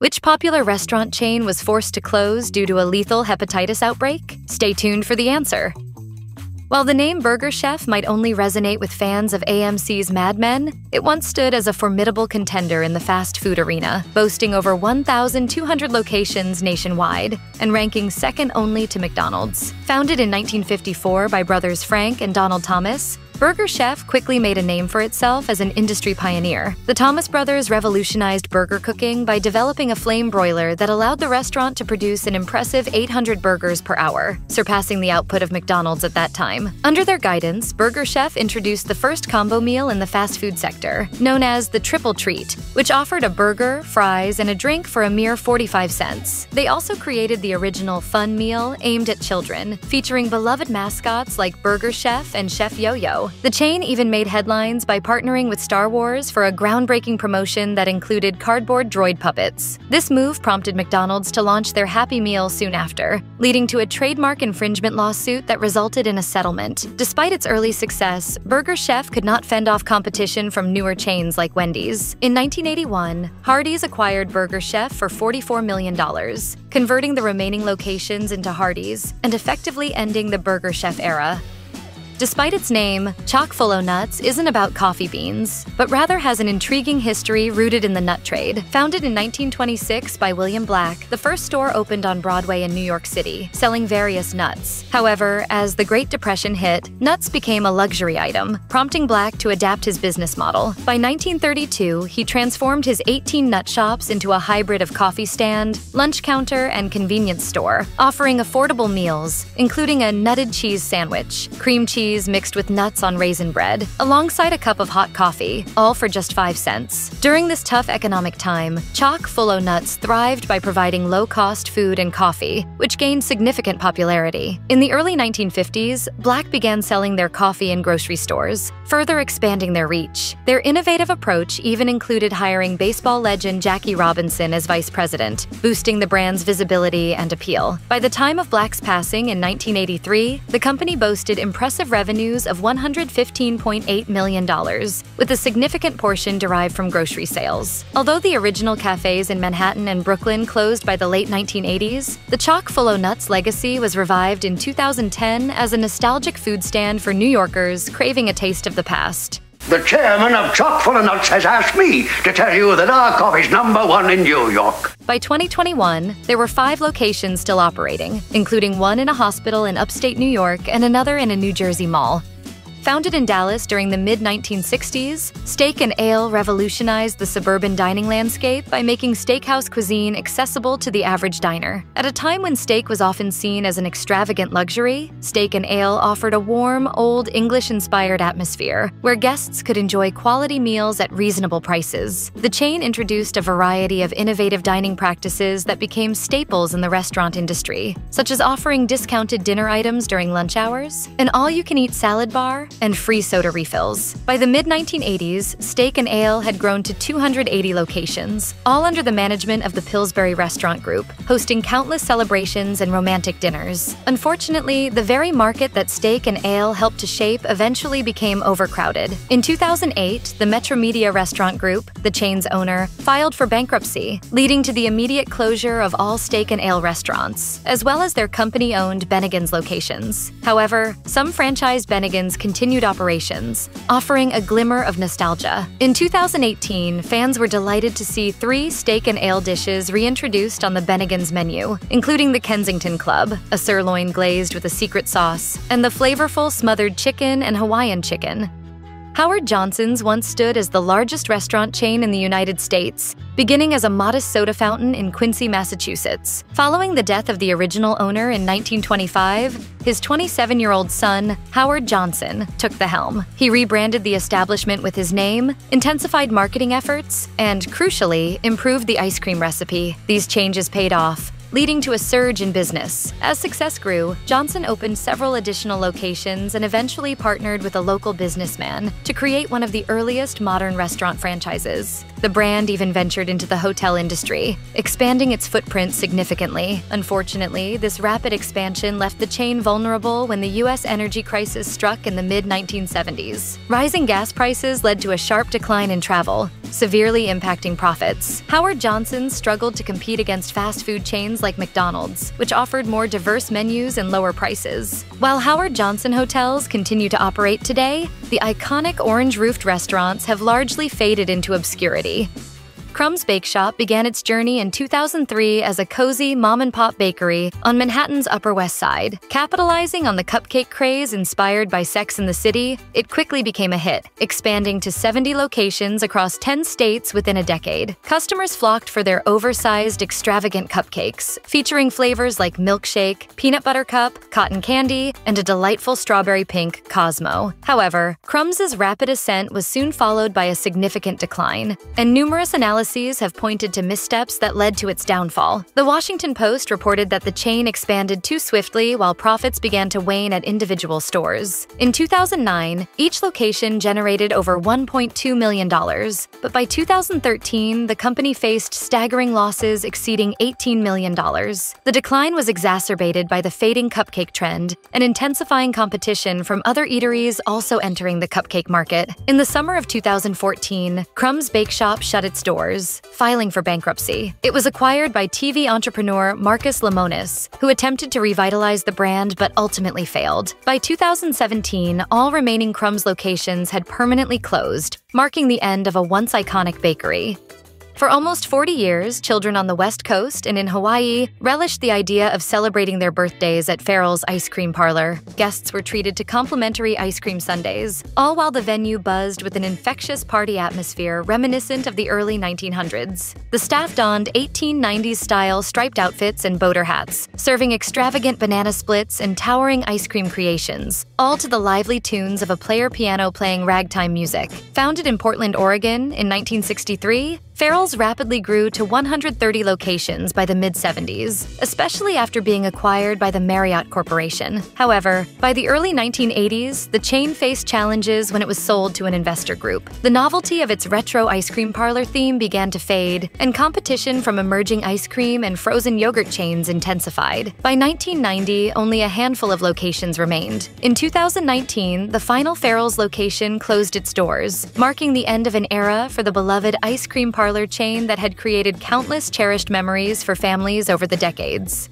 Which popular restaurant chain was forced to close due to a lethal hepatitis outbreak? Stay tuned for the answer. While the name Burger Chef might only resonate with fans of AMC's Mad Men, it once stood as a formidable contender in the fast food arena, boasting over 1,200 locations nationwide and ranking second only to McDonald's. Founded in 1954 by brothers Frank and Donald Thomas, Burger Chef quickly made a name for itself as an industry pioneer. The Thomas brothers revolutionized burger cooking by developing a flame broiler that allowed the restaurant to produce an impressive 800 burgers per hour, surpassing the output of McDonald's at that time. Under their guidance, Burger Chef introduced the first combo meal in the fast food sector, known as the Triple Treat, which offered a burger, fries, and a drink for a mere 45 cents. They also created the original Fun Meal aimed at children, featuring beloved mascots like Burger Chef and Chef Yo-Yo. The chain even made headlines by partnering with Star Wars for a groundbreaking promotion that included cardboard droid puppets. This move prompted McDonald's to launch their Happy Meal soon after, leading to a trademark infringement lawsuit that resulted in a settlement. Despite its early success, Burger Chef could not fend off competition from newer chains like Wendy's. In 1981, Hardee's acquired Burger Chef for $44 million, converting the remaining locations into Hardee's and effectively ending the Burger Chef era. Despite its name, Chock full o' nuts isn't about coffee beans, but rather has an intriguing history rooted in the nut trade. Founded in 1926 by William Black, the first store opened on Broadway in New York City, selling various nuts. However, as the Great Depression hit, nuts became a luxury item, prompting Black to adapt his business model. By 1932, he transformed his 18 nut shops into a hybrid of coffee stand, lunch counter, and convenience store, offering affordable meals, including a nutted cheese sandwich, cream cheese mixed with nuts on raisin bread, alongside a cup of hot coffee, all for just 5 cents. During this tough economic time, Chock full o' nuts thrived by providing low-cost food and coffee, which gained significant popularity. In the early 1950s, Black began selling their coffee in grocery stores, further expanding their reach. Their innovative approach even included hiring baseball legend Jackie Robinson as vice president, boosting the brand's visibility and appeal. By the time of Black's passing in 1983, the company boasted impressive revenues of $115.8 million, with a significant portion derived from grocery sales. Although the original cafes in Manhattan and Brooklyn closed by the late 1980s, the Chock full o' nuts legacy was revived in 2010 as a nostalgic food stand for New Yorkers craving a taste of the past. The chairman of Chock full o' nuts has asked me to tell you that our coffee's #1 in New York. By 2021, there were 5 locations still operating, including one in a hospital in upstate New York and another in a New Jersey mall. Founded in Dallas during the mid-1960s, Steak and Ale revolutionized the suburban dining landscape by making steakhouse cuisine accessible to the average diner. At a time when steak was often seen as an extravagant luxury, Steak and Ale offered a warm, old English-inspired atmosphere where guests could enjoy quality meals at reasonable prices. The chain introduced a variety of innovative dining practices that became staples in the restaurant industry, such as offering discounted dinner items during lunch hours, an all-you-can-eat salad bar, and free soda refills. By the mid-1980s, Steak and Ale had grown to 280 locations, all under the management of the Pillsbury Restaurant Group, hosting countless celebrations and romantic dinners. Unfortunately, the very market that Steak and Ale helped to shape eventually became overcrowded. In 2008, the Metromedia Restaurant Group, the chain's owner, filed for bankruptcy, leading to the immediate closure of all Steak and Ale restaurants, as well as their company-owned Bennigan's locations. However, some franchised Bennigan's continued operations, offering a glimmer of nostalgia. In 2018, fans were delighted to see 3 Steak and Ale dishes reintroduced on the Bennigan's menu, including the Kensington Club, a sirloin glazed with a secret sauce, and the flavorful smothered chicken and Hawaiian chicken. Howard Johnson's once stood as the largest restaurant chain in the United States, beginning as a modest soda fountain in Quincy, Massachusetts. Following the death of the original owner in 1925, his 27-year-old son, Howard Johnson, took the helm. He rebranded the establishment with his name, intensified marketing efforts, and, crucially, improved the ice cream recipe. These changes paid off, leading to a surge in business. As success grew, Johnson opened several additional locations and eventually partnered with a local businessman to create one of the earliest modern restaurant franchises. The brand even ventured into the hotel industry, expanding its footprint significantly. Unfortunately, this rapid expansion left the chain vulnerable when the U.S. energy crisis struck in the mid-1970s. Rising gas prices led to a sharp decline in travel, severely impacting profits. Howard Johnson's struggled to compete against fast food chains like McDonald's, which offered more diverse menus and lower prices. While Howard Johnson hotels continue to operate today, the iconic orange-roofed restaurants have largely faded into obscurity. Crumbs Bake Shop began its journey in 2003 as a cozy mom-and-pop bakery on Manhattan's Upper West Side. Capitalizing on the cupcake craze inspired by Sex and the City, it quickly became a hit, expanding to 70 locations across 10 states within a decade. Customers flocked for their oversized, extravagant cupcakes, featuring flavors like milkshake, peanut butter cup, cotton candy, and a delightful strawberry pink Cosmo. However, Crumbs' rapid ascent was soon followed by a significant decline, and numerous analyses have pointed to missteps that led to its downfall. The Washington Post reported that the chain expanded too swiftly while profits began to wane at individual stores. In 2009, each location generated over $1.2 million, but by 2013, the company faced staggering losses exceeding $18 million. The decline was exacerbated by the fading cupcake trend and intensifying competition from other eateries also entering the cupcake market. In the summer of 2014, Crumbs Bake Shop shut its doors, filing for bankruptcy. It was acquired by TV entrepreneur Marcus Lemonis, who attempted to revitalize the brand but ultimately failed. By 2017, all remaining Crumbs locations had permanently closed, marking the end of a once iconic bakery. For almost 40 years, children on the West Coast and in Hawaii relished the idea of celebrating their birthdays at Farrell's ice cream parlor. Guests were treated to complimentary ice cream sundaes, all while the venue buzzed with an infectious party atmosphere reminiscent of the early 1900s. The staff donned 1890s-style striped outfits and boater hats, serving extravagant banana splits and towering ice cream creations, all to the lively tunes of a player piano playing ragtime music. Founded in Portland, Oregon in 1963, Farrell's rapidly grew to 130 locations by the mid-70s, especially after being acquired by the Marriott Corporation. However, by the early 1980s, the chain faced challenges when it was sold to an investor group. The novelty of its retro ice cream parlor theme began to fade, and competition from emerging ice cream and frozen yogurt chains intensified. By 1990, only a handful of locations remained. In 2019, the final Farrell's location closed its doors, marking the end of an era for the beloved ice cream parlor chain that had created countless cherished memories for families over the decades.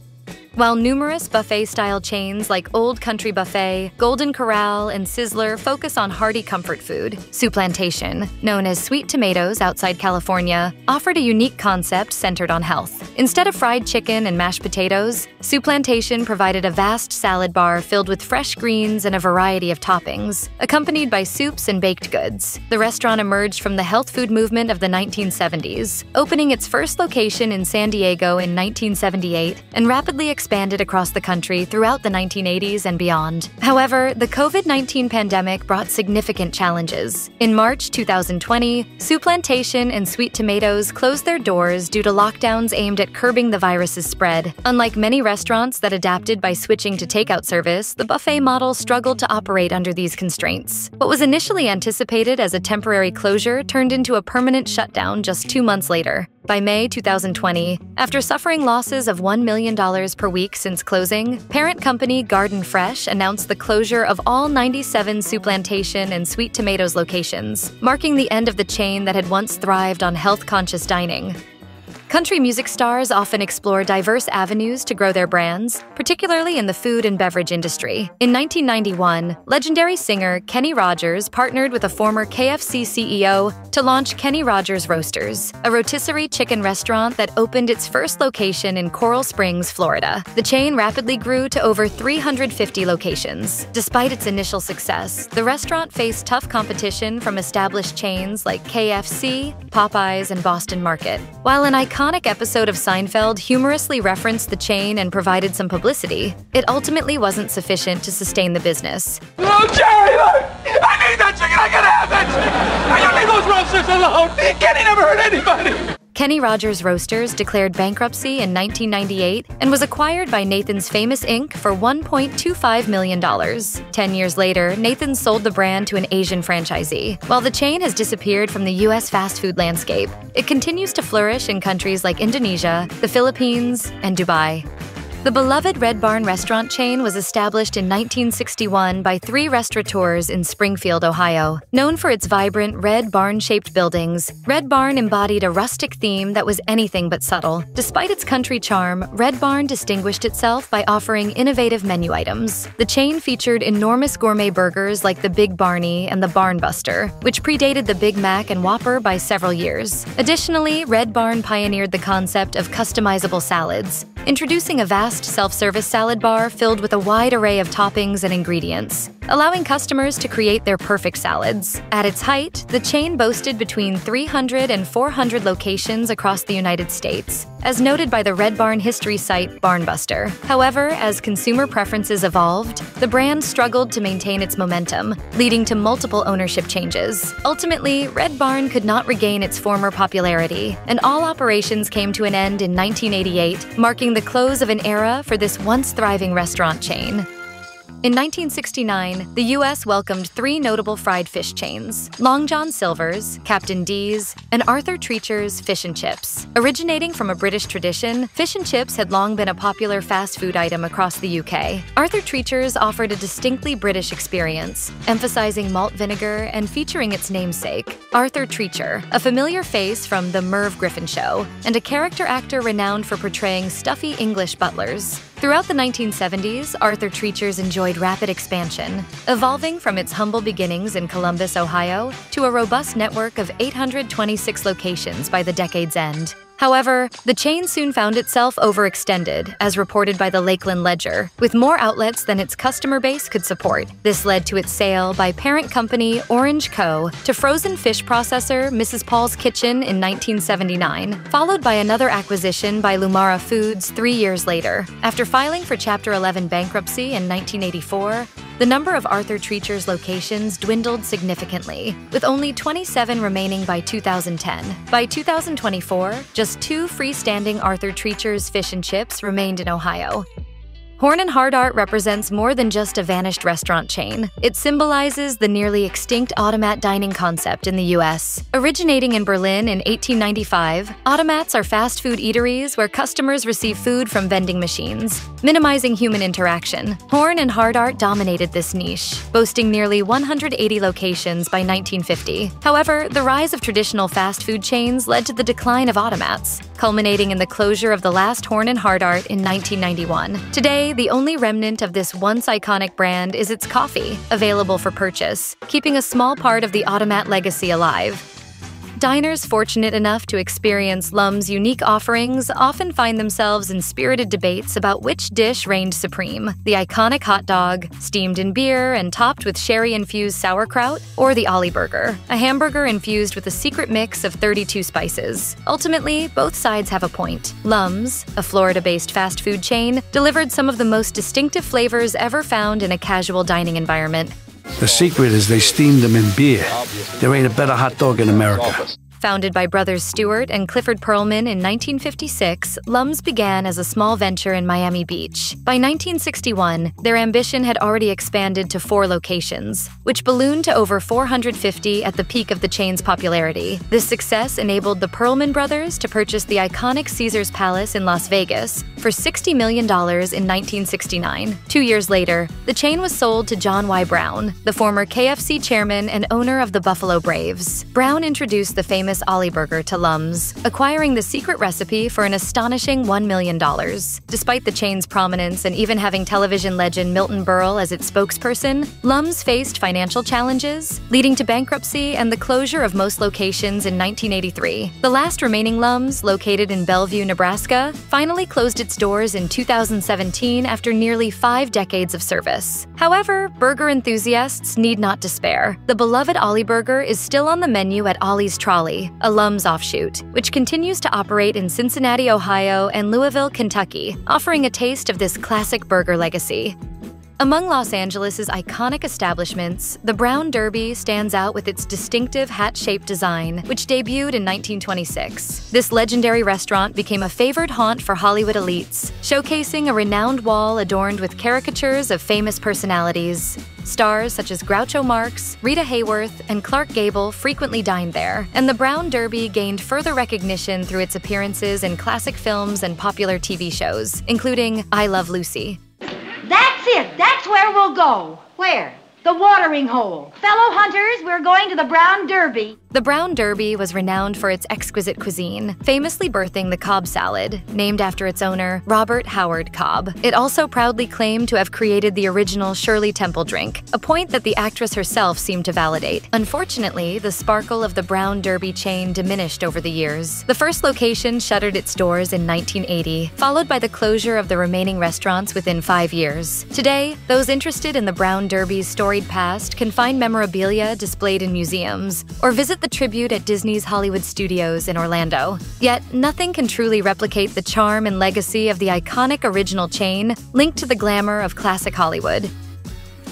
While numerous buffet-style chains like Old Country Buffet, Golden Corral, and Sizzler focus on hearty comfort food, Souplantation, known as Sweet Tomatoes outside California, offered a unique concept centered on health. Instead of fried chicken and mashed potatoes, Souplantation provided a vast salad bar filled with fresh greens and a variety of toppings, accompanied by soups and baked goods. The restaurant emerged from the health food movement of the 1970s, opening its first location in San Diego in 1978 and rapidly expanded across the country throughout the 1980s and beyond. However, the COVID-19 pandemic brought significant challenges. In March 2020, Souplantation and Sweet Tomatoes closed their doors due to lockdowns aimed at curbing the virus's spread. Unlike many restaurants that adapted by switching to takeout service, the buffet model struggled to operate under these constraints. What was initially anticipated as a temporary closure turned into a permanent shutdown just 2 months later. By May 2020, after suffering losses of $1 million per week since closing, parent company Garden Fresh announced the closure of all 97 Souplantation and Sweet Tomatoes locations, marking the end of the chain that had once thrived on health-conscious dining. Country music stars often explore diverse avenues to grow their brands, particularly in the food and beverage industry. In 1991, legendary singer Kenny Rogers partnered with a former KFC CEO to launch Kenny Rogers Roasters, a rotisserie chicken restaurant that opened its first location in Coral Springs, Florida. The chain rapidly grew to over 350 locations. Despite its initial success, the restaurant faced tough competition from established chains like KFC, Popeyes, and Boston Market. While an iconic episode of Seinfeld humorously referenced the chain and provided some publicity, it ultimately wasn't sufficient to sustain the business. Oh, Jerry, look! I need that chicken! I gotta have that chicken! I don't leave those roasters alone! Kenny never hurt anybody! Kenny Rogers Roasters declared bankruptcy in 1998 and was acquired by Nathan's Famous Inc. for $1.25 million. 10 years later, Nathan sold the brand to an Asian franchisee. While the chain has disappeared from the U.S. fast food landscape, it continues to flourish in countries like Indonesia, the Philippines, and Dubai. The beloved Red Barn restaurant chain was established in 1961 by 3 restaurateurs in Springfield, Ohio. Known for its vibrant red barn-shaped buildings, Red Barn embodied a rustic theme that was anything but subtle. Despite its country charm, Red Barn distinguished itself by offering innovative menu items. The chain featured enormous gourmet burgers like the Big Barney and the Barn Buster, which predated the Big Mac and Whopper by several years. Additionally, Red Barn pioneered the concept of customizable salads, introducing a vast self-service salad bar filled with a wide array of toppings and ingredients, allowing customers to create their perfect salads. At its height, the chain boasted between 300 and 400 locations across the United States, as noted by the Red Barn history site Barnbuster. However, as consumer preferences evolved, the brand struggled to maintain its momentum, leading to multiple ownership changes. Ultimately, Red Barn could not regain its former popularity, and all operations came to an end in 1988, marking the close of an era for this once thriving restaurant chain. In 1969, the U.S. welcomed 3 notable fried fish chains: Long John Silver's, Captain D's, and Arthur Treacher's Fish and Chips. Originating from a British tradition, fish and chips had long been a popular fast food item across the UK. Arthur Treacher's offered a distinctly British experience, emphasizing malt vinegar and featuring its namesake, Arthur Treacher, a familiar face from The Merv Griffin Show, and a character actor renowned for portraying stuffy English butlers. Throughout the 1970s, Arthur Treacher's enjoyed rapid expansion, evolving from its humble beginnings in Columbus, Ohio, to a robust network of 826 locations by the decade's end. However, the chain soon found itself overextended, as reported by the Lakeland Ledger, with more outlets than its customer base could support. This led to its sale by parent company Orange Co. to frozen fish processor Mrs. Paul's Kitchen in 1979, followed by another acquisition by Lumara Foods 3 years later. After filing for Chapter 11 bankruptcy in 1984, the number of Arthur Treacher's locations dwindled significantly, with only 27 remaining by 2010. By 2024, just 2 freestanding Arthur Treacher's Fish and Chips remained in Ohio. Horn and Hardart represents more than just a vanished restaurant chain. It symbolizes the nearly extinct automat dining concept in the U.S. Originating in Berlin in 1895, automats are fast food eateries where customers receive food from vending machines, minimizing human interaction. Horn and Hardart dominated this niche, boasting nearly 180 locations by 1950. However, the rise of traditional fast food chains led to the decline of automats, culminating in the closure of the last Horn and Hardart in 1991. Today, the only remnant of this once iconic brand is its coffee, available for purchase, keeping a small part of the automat legacy alive. Diners fortunate enough to experience Lum's unique offerings often find themselves in spirited debates about which dish reigned supreme: the iconic hot dog, steamed in beer and topped with sherry-infused sauerkraut, or the Ollie Burger, a hamburger infused with a secret mix of 32 spices. Ultimately, both sides have a point. Lum's, a Florida-based fast food chain, delivered some of the most distinctive flavors ever found in a casual dining environment. The secret is they steamed them in beer. There ain't a better hot dog in America. Founded by brothers Stewart and Clifford Perlman in 1956, Lum's began as a small venture in Miami Beach. By 1961, their ambition had already expanded to 4 locations, which ballooned to over 450 at the peak of the chain's popularity. This success enabled the Perlman brothers to purchase the iconic Caesars Palace in Las Vegas for $60 million in 1969. 2 years later, the chain was sold to John Y. Brown, the former KFC chairman and owner of the Buffalo Braves. Brown introduced the famous Ollie Burger to Lum's, acquiring the secret recipe for an astonishing $1 million. Despite the chain's prominence and even having television legend Milton Berle as its spokesperson, Lum's faced financial challenges, leading to bankruptcy and the closure of most locations in 1983. The last remaining Lum's, located in Bellevue, Nebraska, finally closed its doors in 2017 after nearly 5 decades of service. However, burger enthusiasts need not despair. The beloved Ollie Burger is still on the menu at Ollie's Trolley, a Lum's offshoot, which continues to operate in Cincinnati, Ohio, and Louisville, Kentucky, offering a taste of this classic burger legacy. Among Los Angeles' iconic establishments, the Brown Derby stands out with its distinctive hat-shaped design, which debuted in 1926. This legendary restaurant became a favored haunt for Hollywood elites, showcasing a renowned wall adorned with caricatures of famous personalities. Stars such as Groucho Marx, Rita Hayworth, and Clark Gable frequently dined there, and the Brown Derby gained further recognition through its appearances in classic films and popular TV shows, including I Love Lucy. That's it. That's where we'll go. Where? The watering hole. Fellow hunters, we're going to the Brown Derby. The Brown Derby was renowned for its exquisite cuisine, famously birthing the Cobb salad, named after its owner, Robert Howard Cobb. It also proudly claimed to have created the original Shirley Temple drink, a point that the actress herself seemed to validate. Unfortunately, the sparkle of the Brown Derby chain diminished over the years. The first location shuttered its doors in 1980, followed by the closure of the remaining restaurants within 5 years. Today, those interested in the Brown Derby's storied past can find memorabilia displayed in museums, or visit the tribute at Disney's Hollywood Studios in Orlando. Yet, nothing can truly replicate the charm and legacy of the iconic original chain linked to the glamour of classic Hollywood.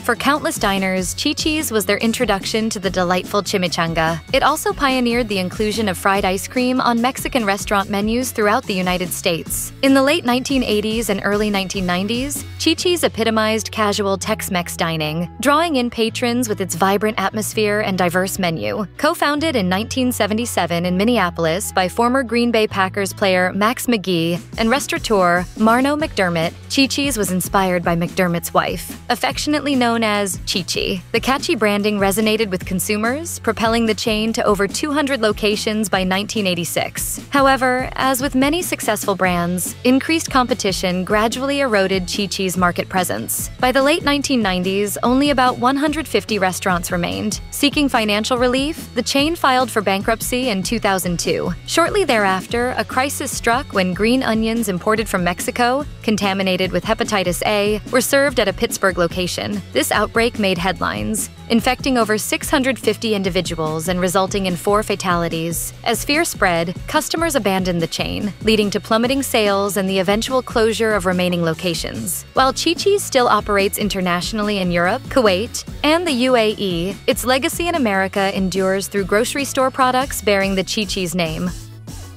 For countless diners, Chi-Chi's was their introduction to the delightful chimichanga. It also pioneered the inclusion of fried ice cream on Mexican restaurant menus throughout the United States. In the late 1980s and early 1990s, Chi-Chi's epitomized casual Tex-Mex dining, drawing in patrons with its vibrant atmosphere and diverse menu. Co-founded in 1977 in Minneapolis by former Green Bay Packers player Max McGee and restaurateur Marno McDermott, Chi-Chi's was inspired by McDermott's wife, affectionately known as Chi-Chi. The catchy branding resonated with consumers, propelling the chain to over 200 locations by 1986. However, as with many successful brands, increased competition gradually eroded Chi-Chi's market presence. By the late 1990s, only about 150 restaurants remained. Seeking financial relief, the chain filed for bankruptcy in 2002. Shortly thereafter, a crisis struck when green onions imported from Mexico, contaminated with hepatitis A, were served at a Pittsburgh location. This outbreak made headlines, infecting over 650 individuals and resulting in 4 fatalities. As fear spread, customers abandoned the chain, leading to plummeting sales and the eventual closure of remaining locations. While Chi-Chi's still operates internationally in Europe, Kuwait, and the UAE, its legacy in America endures through grocery store products bearing the Chi-Chi's name.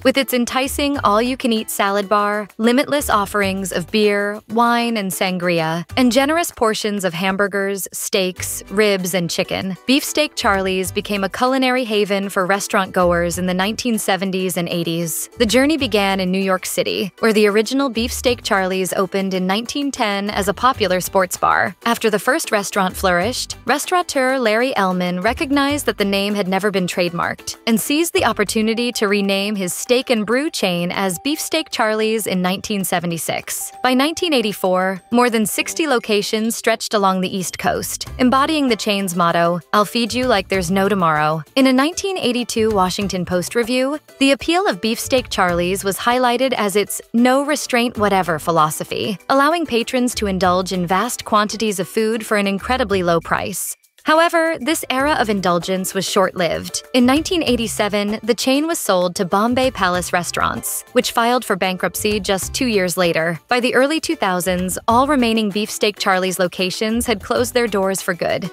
With its enticing all-you-can-eat salad bar, limitless offerings of beer, wine, and sangria, and generous portions of hamburgers, steaks, ribs, and chicken, Beefsteak Charlie's became a culinary haven for restaurant-goers in the 1970s and 80s. The journey began in New York City, where the original Beefsteak Charlie's opened in 1910 as a popular sports bar. After the first restaurant flourished, restaurateur Larry Ellman recognized that the name had never been trademarked, and seized the opportunity to rename his steak and brew chain as Beefsteak Charlie's in 1976. By 1984, more than 60 locations stretched along the East Coast, embodying the chain's motto, "I'll feed you like there's no tomorrow." In a 1982 Washington Post review, the appeal of Beefsteak Charlie's was highlighted as its "no restraint whatever" philosophy, allowing patrons to indulge in vast quantities of food for an incredibly low price. However, this era of indulgence was short-lived. In 1987, the chain was sold to Bombay Palace Restaurants, which filed for bankruptcy just 2 years later. By the early 2000s, all remaining Beefsteak Charlie's locations had closed their doors for good.